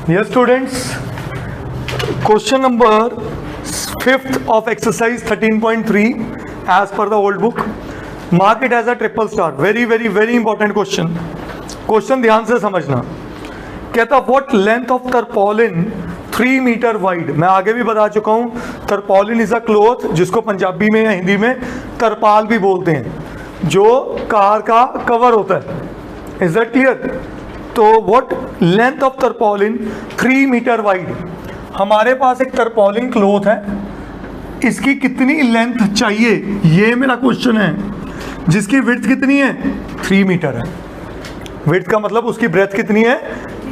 Yes, students. Question number 5th of exercise 13.3 as per the old book. Mark it as a triple star. Very, very, very important question. Question ध्यान से समझना. कहता what length of tarpaulin 3 meter wide. मैं आगे भी बता चुका हूँ. tarpaulin is a cloth जिसको पंजाबी में या हिंदी में तरपाल भी बोलते हैं, जो कार का कवर होता है. Is that clear? तो what length of tarpaulin 3 meter wide. हमारे पास एक tarpaulin क्लोथ है, इसकी कितनी लेंथ चाहिए ये मेरा क्वेश्चन है, जिसकी विड्थ कितनी है 3 मीटर है. विड्थ का मतलब उसकी ब्रेथ कितनी है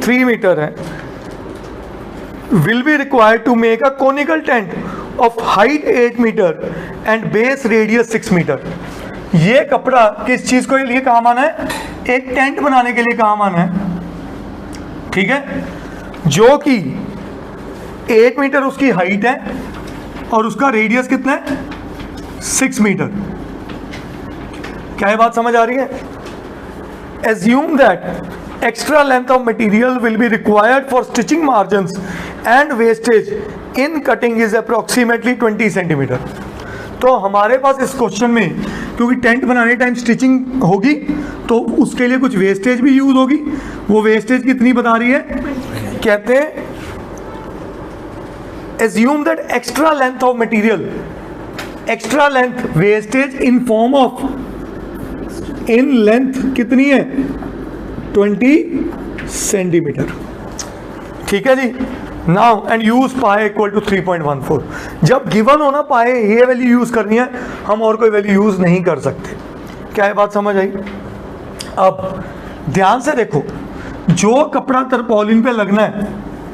3 मीटर है. Will be required to make a conical tent of height 8 metre and base radius 6 metre. ये कपड़ा किस चीज के लिए काम आना है? एक टेंट बनाने के लिए काम आना है, ठीक है, जो कि 8 मीटर उसकी हाइट है और उसका रेडियस कितना है 6 मीटर. क्या ये बात समझ आ रही है? Assume that extra length of material will be required for stitching margins and wastage in cutting is approximately 20 centimeter. तो हमारे पास इस क्वेश्चन में क्योंकि टेंट बनाने टाइम स्टिचिंग होगी तो उसके लिए कुछ वेस्टेज भी यूज होगी. वो वेस्टेज कितनी बता रही है? कहते हैं assume that extra length of material, extra length wastage in form of in length कितनी है 20 सेंटीमीटर. ठीक है जी. नाउ एंड यूज पाए इक्वल टू 3.14. जब गिवन हो ना पाए ये वैल्यू यूज करनी है, हम और कोई वैल्यू यूज नहीं कर सकते. क्या ये बात समझ आई? अब ध्यान से देखो, जो कपड़ा तरपॉलिन पे लगना है,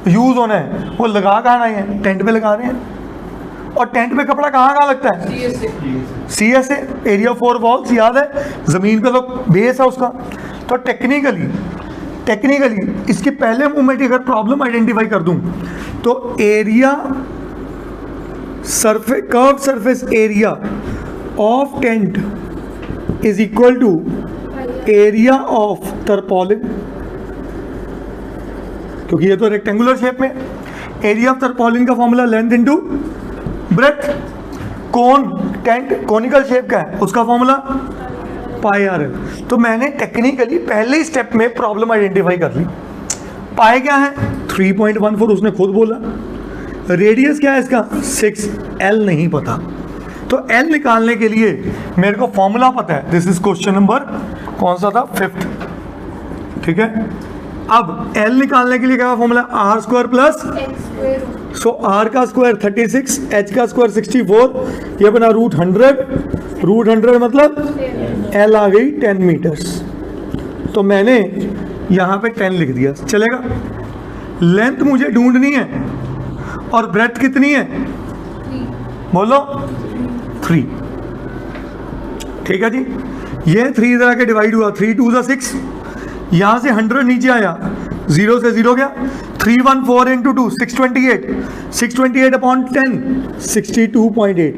यूज होना है, वो लगा कहाँ रहे हैं? टेंट पे लगा रहे हैं. और टेंट पे कपड़ा कहाँ लगता है? CSA, area 4 walls. याद है, जमीन पे तो बेस है उसका. तो टेक्निकली इसके पहले मूवमेंट की अगर प्रॉब्लम आइडेंटिफाई कर दूं तो area curve surface area of tent is equal to area of tarpaulin, क्योंकि ये तो रेक्टेंगुलर शेप में. एरिया ऑफ तरपॉलिन का formula length into breadth. Cone tent conical shape का है, उसका फॉर्मूला पाई आर एल. तो मैंने टेक्निकली पहले ही स्टेप में प्रॉब्लम आइडेंटिफाई कर ली. पाई क्या है 3.14, उसने खुद बोला. रेडियस क्या है इसका 6. एल नहीं पता, तो एल निकालने के लिए मेरे को फॉर्मूला पता है. दिस इज क्वेश्चन नंबर कौन सा था 5th. ठीक है. अब एल निकालने के लिए क्या formula? R square plus so r का स्क्वायर 36, एच का स्क्वायर 64, ये बना √100 मतलब एल आ गई 10 मीटर्स. तो मैंने यहाँ पे 10 लिख दिया, चलेगा. लेंथ मुझे ढूंढनी है और ब्रेथ कितनी है? बोलो 3. ठीक है जी. ये 3 इधर आके डिवाइड हुआ, 3 2 ज़ा 6. यहाँ से 100 नीचे आया, 0 से 0 गया. 314 इंटू 2 628 अपॉन 10 62.8.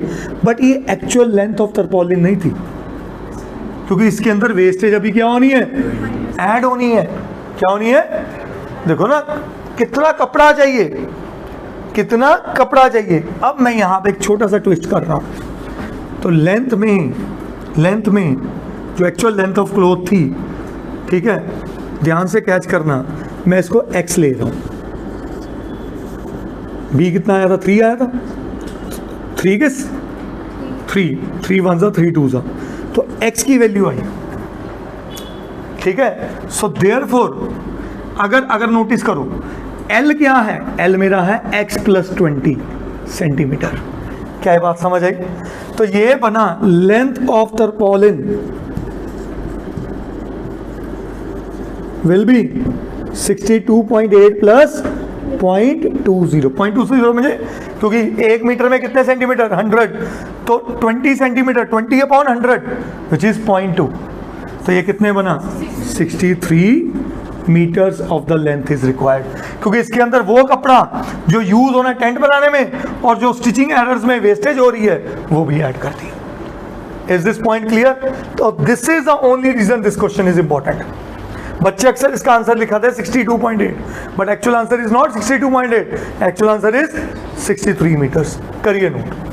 बट ये एक्चुअल लेंथ ऑफ तरपॉलिन नहीं थी, क्योंकि इसके अंदर वेस्टेज अभी क्या होनी है? ऐड होनी है. क्या होनी है? देखो ना कितना कपड़ा चाहिए, कितना कपड़ा चाहिए. अब मैं यहाँ पे एक छोटा सा ट्विस्ट कर रहा हूँ. तो लेंथ में जो एक्चुअल लेंथ ऑफ क्लोथ थी, ठीक है, ध्यान से कैच करना, मैं इसको x ले रहा हूँ. b कितना आया था? 3 आया था. 3 किस 3 1 ज़ा 3 2 ज़ा, तो x की वैल्यू आई. ठीक है. सो देयरफॉर अगर नोटिस करो l क्या है? l मेरा है x + 20 सेंटीमीटर. क्या ये बात समझ आई? तो ये बना length of tarpaulin will be 62.8 plus 0.20 मुझे, क्योंकि 1 मीटर में कितने सेंटीमीटर? 100. तो 20 सेंटीमीटर 20 अपॉन 100 विच इज 0.2. तो ये कितने बना? 63 metres of the length is required, क्योंकि इसके अंदर वो कपड़ा जो यूज होना है टेंट बनाने में और जो स्टिचिंग एरर्स में वेस्टेज हो रही है वो भी ऐड करती है. Is this point clear? तो this is the only reason this question is important. बच्चे अक्सर इसका आंसर लिखाते हैं 62.8, but actual answer is not 62.8, actual answer is 63 meters. करिए नोट।